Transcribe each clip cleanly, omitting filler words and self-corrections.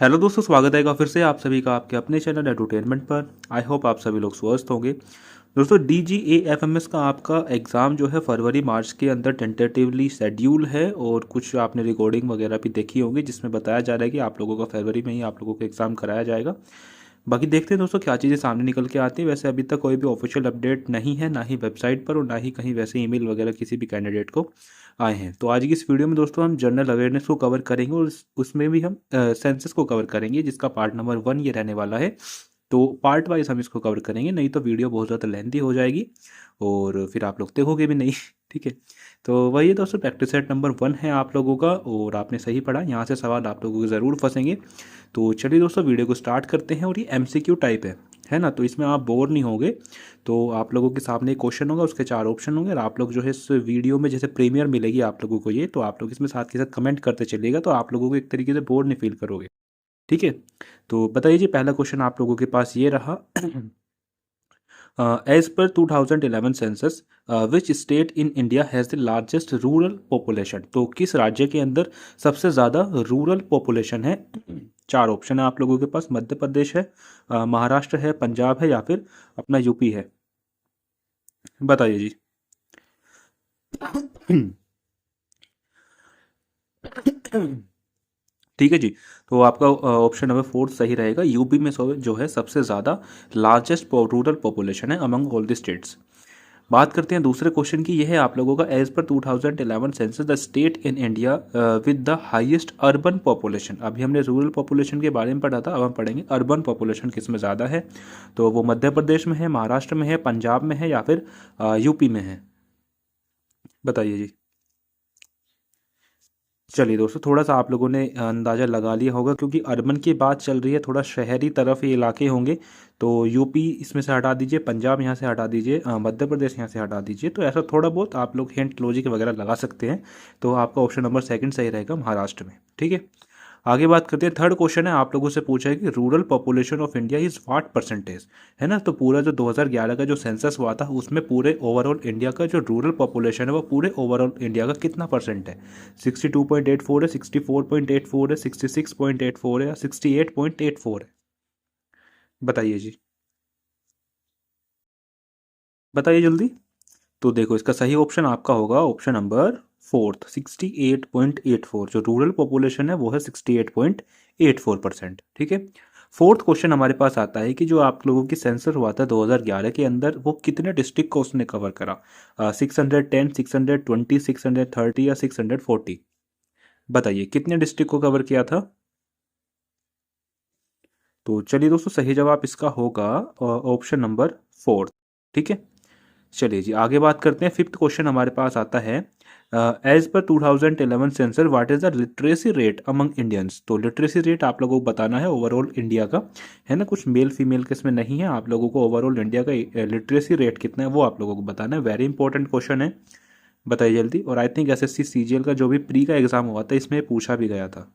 Hello दोस्तों, स्वागत है फिर से आप सभी का आपके अपने चैनल एडुटेनमेंट पर। आई होप आप सभी लोग स्वस्थ होंगे। दोस्तों, DGAFMS का आपका एग्ज़ाम जो है फरवरी मार्च के अंदर टेंटेटिवली शेड्यूल है, और कुछ आपने रिकॉर्डिंग वगैरह भी देखी होगी जिसमें बताया जा रहा है कि आप लोगों का फरवरी में ही आप लोगों को एग्ज़ाम कराया जाएगा। बाकी देखते हैं दोस्तों क्या चीज़ें सामने निकल के आती है। वैसे अभी तक कोई भी ऑफिशियल अपडेट नहीं है, ना ही वेबसाइट पर और ना ही कहीं वैसे ईमेल वगैरह किसी भी कैंडिडेट को आए हैं। तो आज की इस वीडियो में दोस्तों हम जनरल अवेयरनेस को कवर करेंगे, और उसमें भी हम सेंसस को कवर करेंगे, जिसका पार्ट नंबर 1 ये रहने वाला है। तो पार्ट वाइज हम इसको कवर करेंगे, नहीं तो वीडियो बहुत ज़्यादा लेंथी हो जाएगी और फिर आप लोग देखोगे भी नहीं। ठीक है। तो वही है दोस्तों, प्रैक्टिस सेट नंबर 1 है आप लोगों का, और आपने सही पढ़ा। यहाँ से सवाल आप लोगों के ज़रूर फंसेंगे। तो चलिए दोस्तों, वीडियो को स्टार्ट करते हैं। और ये MCQ टाइप है ना, तो इसमें आप बोर नहीं होंगे। तो आप लोगों के सामने एक क्वेश्चन होगा, उसके 4 ऑप्शन होंगे, और आप लोग जो है इस वीडियो में जैसे प्रीमियर मिलेगी आप लोगों को ये, तो आप लोग इसमें साथ के साथ कमेंट करते चलिएगा, तो आप लोगों को एक तरीके से बोर नहीं फील करोगे। ठीक है। तो बताइए जी, पहला क्वेश्चन आप लोगों के पास ये रहा। As per 2011 census, which state in India has the largest rural population? तो किस राज्य के अंदर सबसे ज़्यादा रूरल पॉपुलेशन है? 4 ऑप्शन है आप लोगों के पास। मध्य प्रदेश है, महाराष्ट्र है, पंजाब है, या फिर अपना यूपी है। बताइए जी। ठीक है जी। तो आपका ऑप्शन नंबर 4 सही रहेगा। यूपी में जो है सबसे ज़्यादा लार्जेस्ट रूरल पॉपुलेशन है अमंग ऑल द स्टेट्स। बात करते हैं दूसरे क्वेश्चन की। यह है आप लोगों का, as per 2011 census the state in India with the highest urban population. अभी हमने रूरल पॉपुलेशन के बारे में पढ़ा था, अब हम पढ़ेंगे अर्बन पॉपुलेशन किस में ज़्यादा है। तो वो मध्य प्रदेश में है, महाराष्ट्र में है, पंजाब में है, या फिर यूपी में है। बताइए जी। चलिए दोस्तों, थोड़ा सा आप लोगों ने अंदाज़ा लगा लिया होगा, क्योंकि अर्बन की बात चल रही है, थोड़ा शहरी तरफ ये इलाके होंगे। तो यूपी इसमें से हटा दीजिए, पंजाब यहाँ से हटा दीजिए, मध्य प्रदेश यहाँ से हटा दीजिए। तो ऐसा थोड़ा बहुत आप लोग हिंट लॉजिक वगैरह लगा सकते हैं। तो आपका ऑप्शन नंबर 2 सही रहेगा, महाराष्ट्र में। ठीक है। आगे बात करते हैं। थर्ड क्वेश्चन है आप लोगों से पूछा है कि rural population of India is what percentage. है ना, तो पूरा जो 2011 का जो सेंसस हुआ था, उसमें पूरे ओवरऑल इंडिया का जो रूरल पॉपुलेशन है वो पूरे ओवरऑल इंडिया का कितना परसेंट है? 62.84 है, 64.84 है, 66.84 है, या 68.84 है? बताइए जी। बताइए जल्दी। तो देखो, इसका सही ऑप्शन आपका होगा ऑप्शन नंबर 4, 68.84। जो रूरल पॉपुलेशन है वो है 68.84%। ठीक है। फोर्थ क्वेश्चन हमारे पास आता है कि जो आप लोगों की सेंसर हुआ था 2011 के अंदर, वो कितने डिस्ट्रिक्ट को उसने कवर करा? 610, 620, 630 या 640? बताइए कितने डिस्ट्रिक्ट को कवर किया था। तो चलिए दोस्तों, सही जवाब इसका होगा ऑप्शन नंबर 4। ठीक है। चलिए जी, आगे बात करते हैं। फिफ्थ क्वेश्चन हमारे पास आता है, as per 2011 census what is the literacy rate among Indians. तो लिटरेसी रेट आप लोगों को बताना है ओवरऑल इंडिया का। है ना, कुछ मेल फीमेल के इसमें नहीं है। आप लोगों को ओवरऑल इंडिया का लिटरेसी रेट कितना है वो आप लोगों को बताना है। वेरी इंपॉर्टेंट क्वेश्चन है। बताइए जल्दी। और आई थिंक SSC CGL का जो भी प्री का एग्जाम हुआ था, इसमें पूछा भी गया था।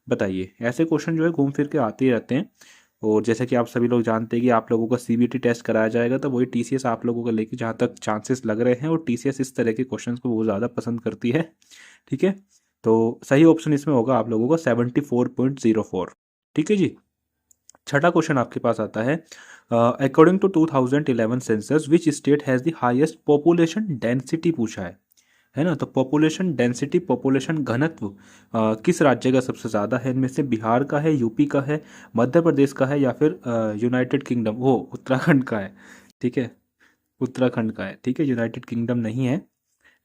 बताइए। ऐसे क्वेश्चन जो है घूम फिर के आते ही रहते हैं। और जैसे कि आप सभी लोग जानते हैं कि आप लोगों का CBT टेस्ट कराया जाएगा, तो वही TCS आप लोगों को लेके जहाँ तक चांसेस लग रहे हैं, और TCS इस तरह के क्वेश्चंस को बहुत ज़्यादा पसंद करती है। ठीक है। तो सही ऑप्शन इसमें होगा आप लोगों का 74.04। ठीक है जी। छठा क्वेश्चन आपके पास आता है, according to 2011 census which state has the highest population density पूछा है ना। तो पॉपुलेशन डेंसिटी, पॉपुलेशन घनत्व किस राज्य का सबसे ज़्यादा है? इनमें से बिहार का है, यूपी का है, मध्य प्रदेश का है, या फिर यूनाइटेड किंगडम, वो उत्तराखंड का है। ठीक है। उत्तराखंड का है। ठीक है, यूनाइटेड किंगडम नहीं है।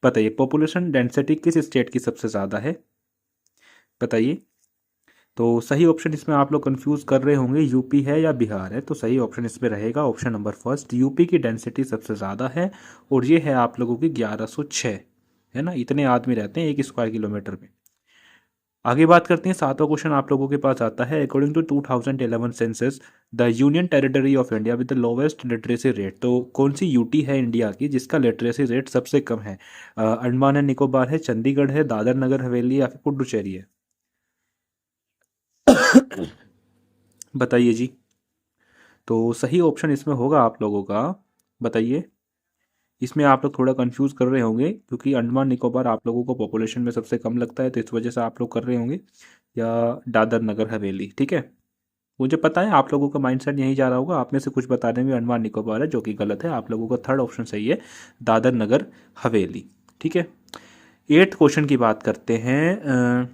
बताइए पॉपुलेशन डेंसिटी किस स्टेट की सबसे ज़्यादा है? बताइए। तो सही ऑप्शन इसमें आप लोग कंफ्यूज कर रहे होंगे, यूपी है या बिहार है। तो सही ऑप्शन इसमें रहेगा ऑप्शन नंबर फर्स्ट, यूपी की डेंसिटी सबसे ज़्यादा है, और ये है आप लोगों की 1106। है ना, इतने आदमी रहते हैं 1 स्क्वायर किलोमीटर में। आगे बात करते हैं। सातवां क्वेश्चन आप लोगों के पास आता है, according to 2011 census the union territory of India with the lowest literacy rate. तो कौन सी यूटी है इंडिया की जिसका लिटरेसी रेट सबसे कम है? अंडमान एंड निकोबार है, चंडीगढ़ है, दादर नगर हवेली, या फिर पुडुचेरी है? बताइए जी। तो सही ऑप्शन इसमें होगा आप लोगों का, बताइए, इसमें आप लोग थोड़ा कंफ्यूज कर रहे होंगे क्योंकि अंडमान निकोबार आप लोगों को पॉपुलेशन में सबसे कम लगता है, तो इस वजह से आप लोग कर रहे होंगे, या दादर नगर हवेली। ठीक है, मुझे पता है आप लोगों का माइंडसेट यहीं जा रहा होगा, आप में से कुछ बता देंगे अंडमान निकोबार है, जो कि गलत है। आप लोगों का थर्ड ऑप्शन सही है, दादर नगर हवेली। ठीक है, 8th क्वेश्चन की बात करते हैं।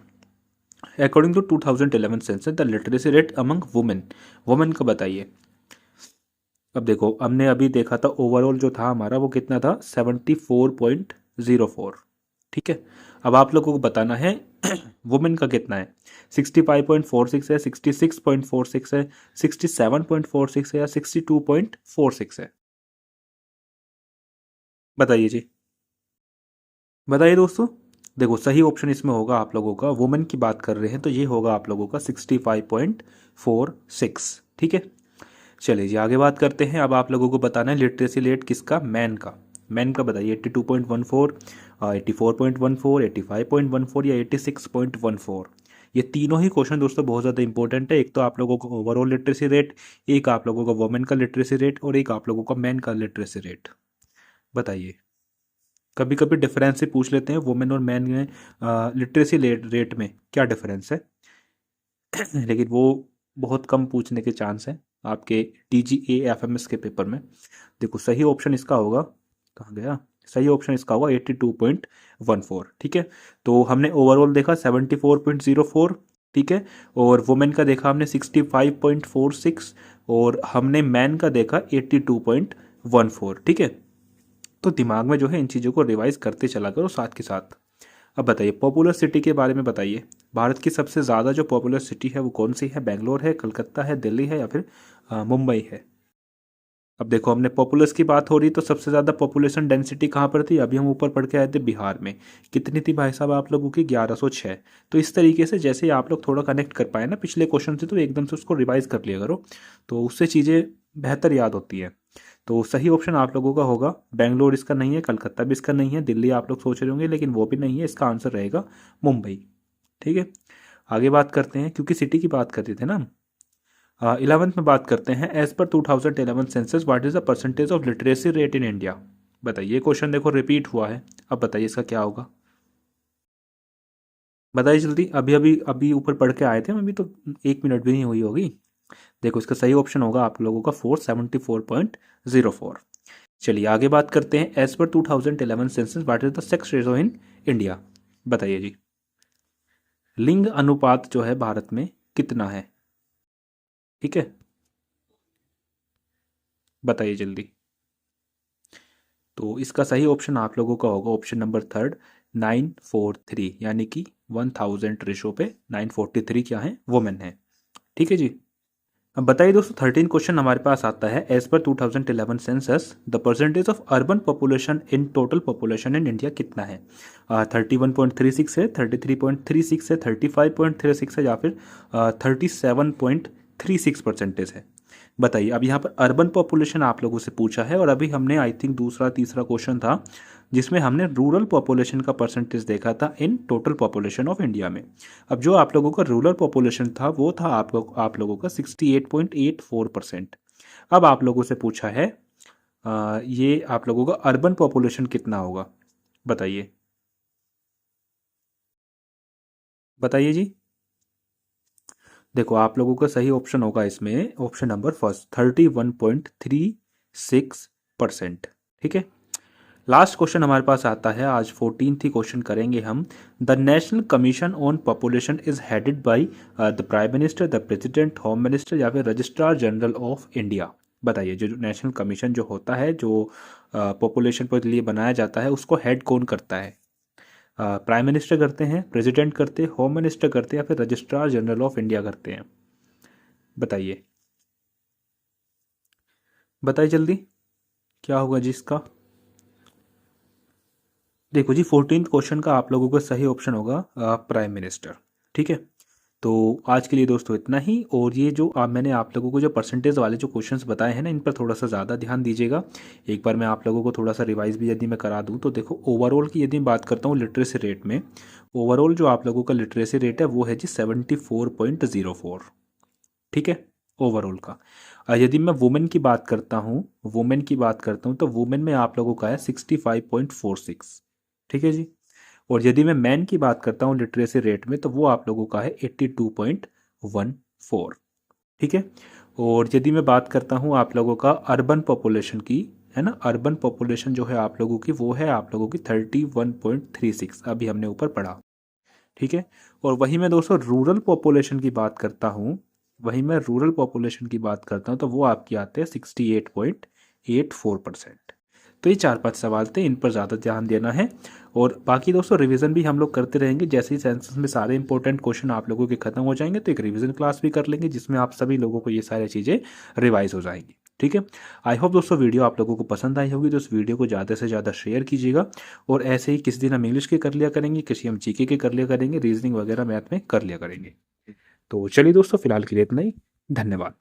According to 2011 census the literacy rate among women, women का बताइए। अब देखो, हमने अभी देखा था ओवरऑल जो था हमारा वो कितना था, 74.04। ठीक है, अब आप लोगों को बताना है वुमेन का कितना है, 65.46 है, 66.46 है, 67.46 है, या 62.46 है। बताइए जी, बताइए दोस्तों। देखो, सही ऑप्शन इसमें होगा आप लोगों का, वुमेन की बात कर रहे हैं तो ये होगा आप लोगों का 65.46। ठीक है, चलिए जी आगे बात करते हैं। अब आप लोगों को बताना है लिटरेसी रेट किसका, मैन का। मैन का बताइए, 82.14, 84.14, 85.14 या 86.14। ये तीनों ही क्वेश्चन दोस्तों बहुत ज़्यादा इंपॉर्टेंट है। एक तो आप लोगों को ओवरऑल लिटरेसी रेट, एक आप लोगों का वुमेन का लिटरेसी रेट, और एक आप लोगों का मैन का लिटरेसी रेट। बताइए, कभी कभी डिफरेंस से पूछ लेते हैं वुमेन और मैन में लिटरेसी रेट में क्या डिफरेंस है लेकिन वो बहुत कम पूछने के चांस है आपके TGA-FMS के पेपर में। देखो, सही ऑप्शन इसका होगा, कहाँ गया, सही ऑप्शन इसका होगा 82.14। ठीक है, तो हमने ओवरऑल देखा 74.04। ठीक है, और वुमेन का देखा हमने 65.46, और हमने मैन का देखा 82.14। ठीक है, तो दिमाग में जो है इन चीज़ों को रिवाइज करते चला करो साथ के साथ। अब बताइए, पॉपुलर सिटी के बारे में बताइए। भारत की सबसे ज़्यादा जो पॉपुलर सिटी है वो कौन सी है, बेंगलोर है, कलकत्ता है, दिल्ली है, या फिर मुंबई है। अब देखो, हमने पॉपुलस की बात हो रही तो सबसे ज़्यादा पॉपुलेशन डेंसिटी कहाँ पर थी, अभी हम ऊपर पढ़ के आए थे बिहार में। कितनी थी भाई साहब आप लोगों की, 1106। तो इस तरीके से जैसे ही आप लोग थोड़ा कनेक्ट कर पाए ना पिछले क्वेश्चन से, तो एकदम से उसको रिवाइज कर लिया करो, तो उससे चीज़ें बेहतर याद होती है। तो सही ऑप्शन आप लोगों का होगा बेंगलोर, इसका नहीं है, कलकत्ता भी इसका नहीं है, दिल्ली आप लोग सोच रहे होंगे लेकिन वो भी नहीं है, इसका आंसर रहेगा मुंबई। ठीक है, आगे बात करते हैं, क्योंकि सिटी की बात कर रहे थे ना। 11th में बात करते हैं, as per 2011 census what is the percentage of literacy rate in India. बताइए, क्वेश्चन देखो रिपीट हुआ है, अब बताइए इसका क्या होगा। बताइए जल्दी, अभी अभी अभी ऊपर पढ़ के आए थे हम, अभी तो 1 मिनट भी नहीं हुई होगी। देखो, इसका सही ऑप्शन होगा आप लोगों का 474.04। चलिए आगे बात करते हैं, as per 2011 census what is the sex ratio in India. बताइए जी, लिंग अनुपात जो है भारत में कितना है। ठीक है, बताइए जल्दी। तो इसका सही ऑप्शन आप लोगों का होगा ऑप्शन नंबर थर्ड, 943, यानी कि 1000 रेशो पे 943 क्या है, वुमेन है। ठीक है जी, अब बताइए दोस्तों, 13 क्वेश्चन हमारे पास आता है, as per 2011 census the percentage of urban population in total population in India कितना है। 31.36 है, 33.36 है, 35.36 है, या फिर 37.36% है। बताइए, अब यहाँ पर अर्बन पॉपुलेशन आप लोगों से पूछा है, और अभी हमने आई थिंक दूसरा तीसरा क्वेश्चन था जिसमें हमने रूरल पॉपुलेशन का परसेंटेज देखा था इन टोटल पॉपुलेशन ऑफ इंडिया में। अब जो आप लोगों का रूरल पॉपुलेशन था वो था आप लोगों का 68.84%। अब आप लोगों से पूछा है ये आप लोगों का अर्बन पॉपुलेशन कितना होगा। बताइए, बताइए जी। देखो, आप लोगों का सही ऑप्शन होगा इसमें ऑप्शन नंबर फर्स्ट, 31.36%। ठीक है, लास्ट क्वेश्चन हमारे पास आता है, आज 14th ही क्वेश्चन करेंगे हम। The national commission on population is headed by the prime minister, the president, home minister, या फिर रजिस्ट्रार जनरल ऑफ इंडिया। बताइए, जो नेशनल कमीशन जो होता है, जो पॉपुलेशन पर लिए बनाया जाता है, उसको हेड कौन करता है। प्राइम मिनिस्टर करते हैं, प्रेसिडेंट करते हैं, होम मिनिस्टर करते हैं, या फिर रजिस्ट्रार जनरल ऑफ इंडिया करते हैं। बताइए, बताइए जल्दी, क्या होगा जिसका। देखो जी, 14th क्वेश्चन का आप लोगों का सही ऑप्शन होगा प्राइम मिनिस्टर। ठीक है, तो आज के लिए दोस्तों इतना ही, और ये जो मैंने आप लोगों को जो परसेंटेज वाले जो क्वेश्चंस बताए हैं ना, इन पर थोड़ा सा ज़्यादा ध्यान दीजिएगा। एक बार मैं आप लोगों को थोड़ा सा रिवाइज भी यदि मैं करा दूँ तो देखो, ओवरऑल की यदि मैं बात करता हूँ लिटरेसी रेट में, ओवरऑल जो आप लोगों का लिटरेसी रेट है वो है जी 74.04। ठीक है, ओवरऑल का। यदि मैं वुमेन की बात करता हूँ तो वुमेन में आप लोगों का है 65.46, ठीक है जी। और यदि मैं मैन की बात करता हूँ लिटरेसी रेट में, तो वो आप लोगों का है 82.14, ठीक है। और यदि मैं बात करता हूँ आप लोगों का अर्बन पॉपुलेशन की, है ना, अर्बन पॉपुलेशन जो है आप लोगों की, वो है आप लोगों की 31.36, अभी हमने ऊपर पढ़ा, ठीक है। और वही मैं दोस्तों रूरल पॉपुलेशन की बात करता हूँ, तो वो आपकी आते हैं 68.84%। तो ये 4-5 सवाल थे, इन पर ज़्यादा ध्यान देना है। और बाकी दोस्तों रिवीजन भी हम लोग करते रहेंगे, जैसे ही सेंसस में सारे इंपॉर्टेंट क्वेश्चन आप लोगों के खत्म हो जाएंगे तो एक रिवीजन क्लास भी कर लेंगे, जिसमें आप सभी लोगों को ये सारी चीज़ें रिवाइज हो जाएंगी, ठीक है। आई होप दोस्तों वीडियो आप लोगों को पसंद आई होगी, तो इस वीडियो को ज़्यादा से ज़्यादा शेयर कीजिएगा। और ऐसे ही किसी दिन हम इंग्लिश के कर लिया करेंगे, किसी हम जीके के कर लिया करेंगे, रीजनिंग वगैरह मैथ में कर लिया करेंगे। तो चलिए दोस्तों, फिलहाल के लिए इतना ही। धन्यवाद।